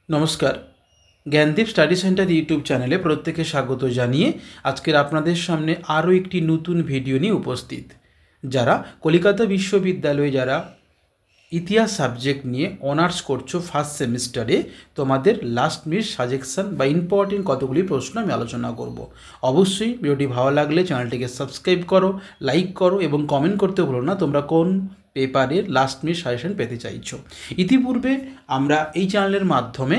নমস্কার, Gyandeep study centre YouTube চ্যানেলে প্রত্যেকে স্বাগত জানিয়ে আজকের আপনাদের সামনে আরও একটি নতুন ভিডিও নিয়ে উপস্থিত। যারা কলকাতা বিশ্ববিদ্যালয়ে যারা ইতিহাস সাবজেক্ট নিয়ে অনার্স করছো ফার্স্ট সেমিস্টারে, তোমাদের লাস্ট মিনিট সাজেশন বা ইম্পর্টেন্ট কতগুলি প্রশ্ন আমি আলোচনা করব। অবশ্যই ভিডিওটি ভালো লাগলে চ্যানেলটিকে সাবস্ক্রাইব করো, লাইক করো এবং কমেন্ট করতে ভুলো না তোমরা কোন পেপারের লাস্ট মিনিট সাজেশন পেতে চাইছো। ইতিপূর্বে আমরা এই চ্যানেলের মাধ্যমে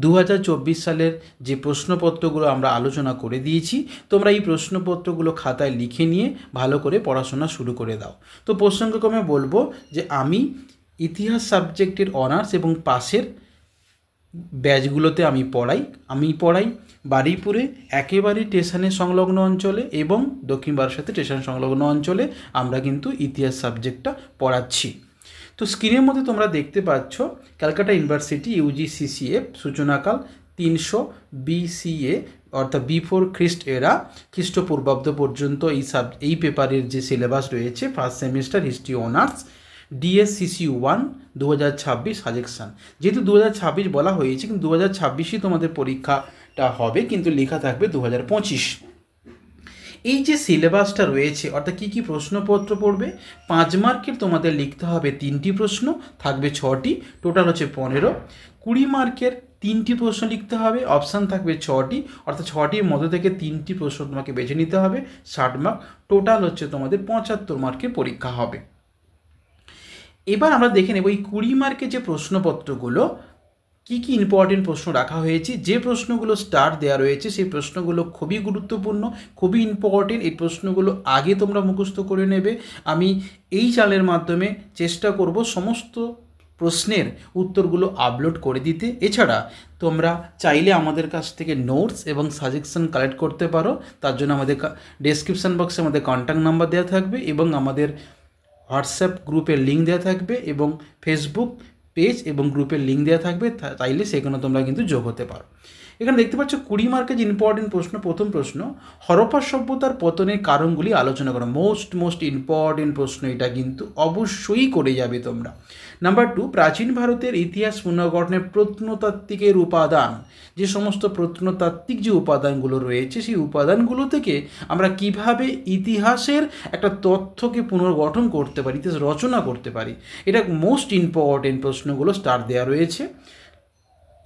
2024 সালের যে প্রশ্নপত্রগুলো আমরা আলোচনা করে দিয়েছি, তোমরা এই প্রশ্নপত্রগুলো খাতায় লিখে নিয়ে ভালো করে পড়াশোনা শুরু করে দাও। তো প্রসঙ্গক্রমে বলবো যে আমি ইতিহাস সাবজেক্টের অনার্স এবং পাশের ব্যাচগুলোতে আমি পড়াই বারুইপুরে একেবারে স্টেশনের সংলগ্ন অঞ্চলে এবং দক্ষিণ বারাসাতে স্টেশন সংলগ্ন অঞ্চলে আমরা কিন্তু ইতিহাস সাবজেক্টটা পড়াচ্ছি। তো স্ক্রিনের মধ্যে তোমরা দেখতে পাচ্ছ ক্যালকাটা ইউনিভার্সিটি UGCCF সূচনাকাল 300 BCA অর্থাৎ বিফোর খ্রিস্ট এরা, খ্রিস্টপূর্বাব্দ পর্যন্ত এই পেপারের যে সিলেবাস রয়েছে first semester history honours DSCC 1 2026 suggestion. যেহেতু 2026 বলা হয়েছে, কিন্তু 2026ই তোমাদের পরীক্ষাটা হবে, কিন্তু লেখা থাকবে 2025। এই যে সিলেবাসটা রয়েছে অর্থাৎ কী কী প্রশ্নপত্র পড়বে, 5 মার্কের তোমাদের লিখতে হবে 3টি প্রশ্ন, থাকবে 6টি, টোটাল হচ্ছে 15। 20 মার্কের 3টি প্রশ্ন লিখতে হবে, অপশান থাকবে 6টি, অর্থাৎ 6টির মধ্যে থেকে 3টি প্রশ্ন তোমাকে বেছে নিতে হবে, 60 মার্ক, টোটাল হচ্ছে তোমাদের 75 মার্কের পরীক্ষা হবে। এবার আমরা দেখে নেব এই 20 মার্কের যে প্রশ্নপত্রগুলো কী কী ইম্পর্টেন্ট প্রশ্ন রাখা হয়েছে। যে প্রশ্নগুলো স্টার দেওয়া রয়েছে সেই প্রশ্নগুলো খুবই গুরুত্বপূর্ণ, খুবই ইম্পর্টেন্ট। এই প্রশ্নগুলো আগে তোমরা মুখস্থ করে নেবে। আমি এই চ্যানেলের মাধ্যমে চেষ্টা করব সমস্ত প্রশ্নের উত্তরগুলো আপলোড করে দিতে। এছাড়া তোমরা চাইলে আমাদের কাছ থেকে নোটস এবং সাজেশন কালেক্ট করতে পারো। তার জন্য আমাদের ডেসক্রিপশান বক্সে আমাদের কন্ট্যাক্ট নাম্বার দেওয়া থাকবে এবং আমাদের হোয়াটসঅ্যাপ গ্রুপের লিঙ্ক দেওয়া থাকবে এবং ফেসবুক পেজ এবং গ্রুপের লিঙ্ক দেওয়া থাকবে, চাইলে সেখানে তোমরা কিন্তু যোগ হতে পারো। এখানে দেখতে পাচ্ছ 20 মার্কের যে ইম্পর্টেন্ট প্রশ্ন। প্রথম প্রশ্ন, হরপ্পা সভ্যতার পতনের কারণগুলি আলোচনা করো। মোস্ট ইম্পর্টেন্ট প্রশ্ন, এটা কিন্তু অবশ্যই করে যাবে তোমরা। নাম্বার 2, প্রাচীন ভারতের ইতিহাস পুনর্গঠনের প্রত্নতাত্ত্বিকের উপাদান। যে সমস্ত প্রত্নতাত্ত্বিক যে উপাদানগুলো রয়েছে সেই উপাদানগুলো থেকে আমরা কিভাবে ইতিহাসের একটা তথ্যকে পুনর্গঠন করতে পারি, ইতিহাস রচনা করতে পারি, এটা মোস্ট ইম্পর্টেন্ট প্রশ্নগুলো স্টার দেওয়া রয়েছে।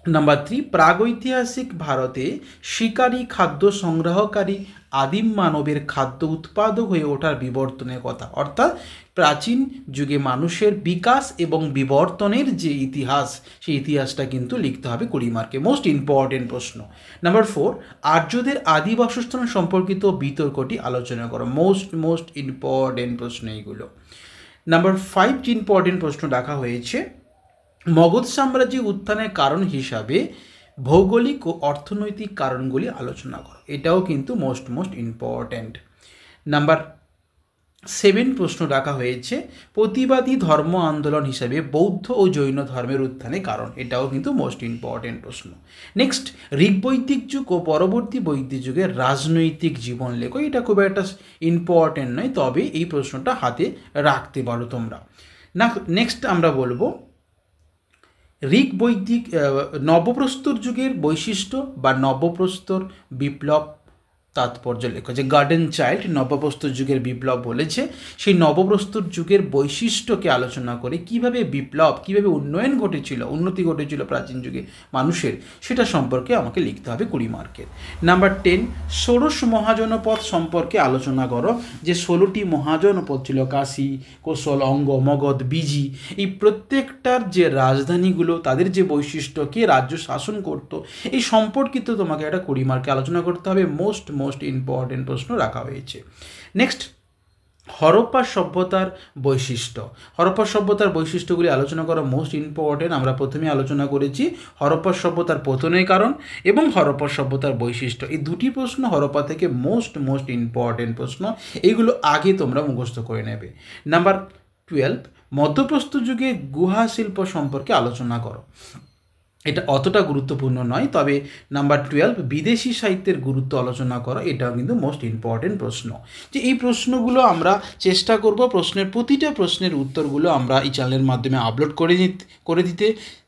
নাম্বার 3, প্রাগৈতিহাসিক ভারতে শিকারী খাদ্য সংগ্রহকারী আদিম মানবের খাদ্য উৎপাদক হয়ে ওঠার বিবর্তনের কথা, অর্থাৎ প্রাচীন যুগে মানুষের বিকাশ এবং বিবর্তনের যে ইতিহাস সেই ইতিহাসটা কিন্তু লিখতে হবে 20 মার্কে, মোস্ট ইম্পর্টেন্ট প্রশ্ন। নাম্বার 4, আর্যদের আদি বাসস্থান সম্পর্কিত বিতর্কটি আলোচনা করো। মোস্ট ইম্পর্টেন্ট প্রশ্ন এইগুলো। নাম্বার 5 যে ইম্পর্টেন্ট প্রশ্ন রাখা হয়েছে, মগধ সাম্রাজ্যের উত্থানের কারণ হিসাবে ভৌগোলিক ও অর্থনৈতিক কারণগুলি আলোচনা করো। এটাও কিন্তু মোস্ট ইম্পর্ট্যান্ট। নাম্বার 7 প্রশ্ন রাখা হয়েছে, প্রতিবাদী ধর্ম আন্দোলন হিসাবে বৌদ্ধ ও জৈন ধর্মের উত্থানের কারণ। এটাও কিন্তু মোস্ট ইম্পর্ট্যান্ট প্রশ্ন। নেক্সট, ঋগ্বৈদিক যুগ ও পরবর্তী বৈদিক যুগের রাজনৈতিক জীবন লেখো। এটা খুব একটা ইম্পর্ট্যান্ট নয়, তবে এই প্রশ্নটা হাতে রাখতে পারো তোমরা। নেক্সট আমরা বলবো ঋগ্বৈদিক নবপ্রস্তর যুগের বৈশিষ্ট্য বা নবপ্রস্তর বিপ্লব তাৎপর্য লেখো। যে গার্ডেন চাইল্ড নবপ্রস্তর যুগের বিপ্লব বলেছে, সেই নবপ্রস্তর যুগের বৈশিষ্ট্যকে আলোচনা করে কিভাবে বিপ্লব, কিভাবে উন্নতি ঘটেছিল প্রাচীন যুগে মানুষের, সেটা সম্পর্কে আমাকে লিখতে হবে 20 মার্কের। নাম্বার 10, ষোড়শ মহাজনপদ সম্পর্কে আলোচনা করো। যে 16টি মহাজনপদ ছিল, কাশী, কোশল, অঙ্গ, মগধ, বিজি, এই প্রত্যেকটার যে রাজধানীগুলো, তাদের যে বৈশিষ্ট্য, কে রাজ্য শাসন করত, এই সম্পর্কিত তোমাকে একটা 20 মার্কে আলোচনা করতে হবে। মোস্ট ইম্পর্টেন্ট প্রশ্ন রাখা হয়েছে। নেক্সট, হরপ্পা সভ্যতার বৈশিষ্ট্যগুলি আলোচনা করা মোস্ট ইম্পর্টেন্ট। আমরা প্রথমে আলোচনা করেছি হরপ্পা সভ্যতার পতনের কারণ এবং হরপ্পা সভ্যতার বৈশিষ্ট্য। এই দুটি প্রশ্ন হরপ্পা থেকে মোস্ট ইম্পর্টেন্ট প্রশ্ন, এইগুলো আগে তোমরা মুখস্থ করে নেবে। নাম্বার 12, মধ্যপ্রস্তর যুগে গুহা শিল্প সম্পর্কে আলোচনা করো। এটা অতটা গুরুত্বপূর্ণ নয়, তবে নাম্বার 12 বিদেশি সাহিত্যের গুরুত্ব আলোচনা করা, এটাও কিন্তু মোস্ট ইম্পর্টেন্ট প্রশ্ন। যে এই প্রশ্নগুলো আমরা চেষ্টা করব প্রতিটা প্রশ্নের উত্তরগুলো আমরা এই চ্যানেলের মাধ্যমে আপলোড করে দিতে।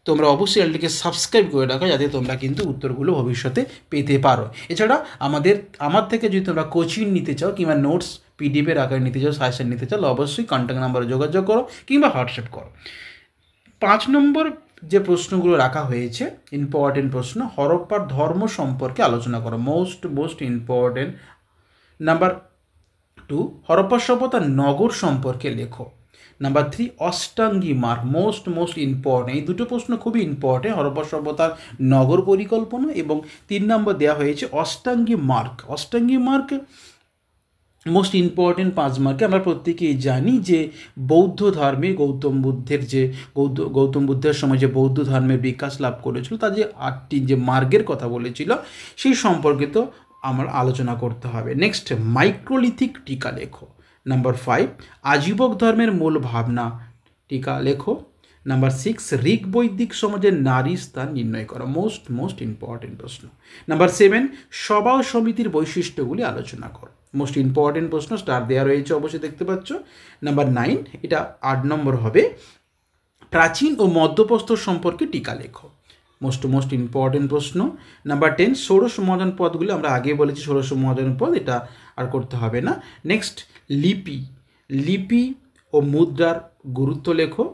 তোমরা অবশ্যই চ্যানেলটিকে সাবস্ক্রাইব করে রাখো, যাতে তোমরা কিন্তু উত্তরগুলো ভবিষ্যতে পেতে পারো। এছাড়া আমার থেকে যদি তোমরা কোচিং নিতে চাও কিংবা নোটস পিডিএফের আকারে নিতে চাও, সাজেশন নিতে চাও, অবশ্যই কন্ট্যাক্ট নাম্বারে যোগাযোগ করো কিংবা হোয়াটসঅ্যাপ করো। 5 নম্বর যে প্রশ্নগুলো রাখা হয়েছে ইম্পর্টেন্ট প্রশ্ন, হরপ্পার ধর্ম সম্পর্কে আলোচনা করো, মোস্ট ইম্পর্টেন্ট। নাম্বার 2 হরপ্পা সভ্যতার নগর সম্পর্কে লেখো। নাম্বার 3 অষ্টাঙ্গী মার্গ, মোস্ট ইম্পর্টেন্ট। এই দুটো প্রশ্ন খুবই ইম্পর্টেন্ট, হরপ্পা সভ্যতার নগর পরিকল্পনা, এবং 3 নম্বর দেওয়া হয়েছে অষ্টাঙ্গী মার্গ মোস্ট ইম্পর্টেন্ট 5 মার্কে। আমরা প্রত্যেকেই জানি যে বৌদ্ধ ধর্মে গৌতম বুদ্ধের সময় যে বৌদ্ধ ধর্মের বিকাশ লাভ করেছিল, তার যে 8টি যে মার্গের কথা বলেছিল সেই সম্পর্কিত আমার আলোচনা করতে হবে। নেক্সট মাইক্রোলিথিক টিকা লেখো। নাম্বার 5 আজীবক ধর্মের মূল ভাবনা টিকা লেখো। নাম্বার 6 ঋক বৈদিক সমাজের নারী স্থান নির্ণয় করা, মোস্ট ইম্পর্টেন্ট প্রশ্ন। নাম্বার 7 সভা ও সমিতির বৈশিষ্ট্যগুলি আলোচনা করো, মোস্ট ইম্পর্টেন্ট প্রশ্ন, স্টার দেওয়া রয়েছে অবশ্যই দেখতে পাচ্ছ। নাম্বার 9 এটা 8 নম্বর হবে, প্রাচীন ও মধ্যপ্রস্তর সম্পর্কে টিকা লেখো, মোস্ট ইম্পর্টেন্ট প্রশ্ন। নাম্বার 10 ষোড়শ মহাজন পদগুলি, আমরা আগে বলেছি ষোড়শ মহাজন পদ, এটা আর করতে হবে না। নেক্সট লিপি ও মুদ্রার গুরুত্ব লেখো।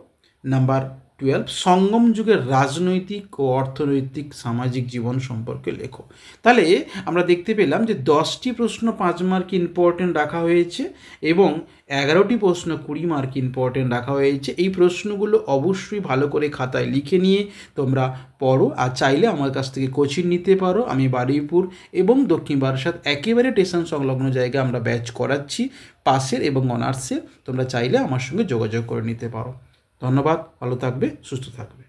নাম্বার 12 সঙ্গম যুগের রাজনৈতিক ও অর্থনৈতিক সামাজিক জীবন সম্পর্কে লেখো। তাহলে আমরা দেখতে পেলাম যে 10টি প্রশ্ন 5 মার্ক ইম্পর্টেন্ট রাখা হয়েছে এবং 11টি প্রশ্ন 20 মার্ক ইম্পর্টেন্ট রাখা হয়েছে। এই প্রশ্নগুলো অবশ্যই ভালো করে খাতায় লিখে নিয়ে তোমরা পড়ো, আর চাইলে আমার কাছ থেকে কোচিং নিতে পারো। আমি বারুইপুর এবং দক্ষিণ বারাসাত একেবারে স্টেশন সংলগ্ন জায়গায় আমরা ব্যাচ করাচ্ছি, পাসের এবং অনার্সের। তোমরা চাইলে আমার সঙ্গে যোগাযোগ করে নিতে পারো। ধন্যবাদ, ভালো থাকবে, সুস্থ থাকবে।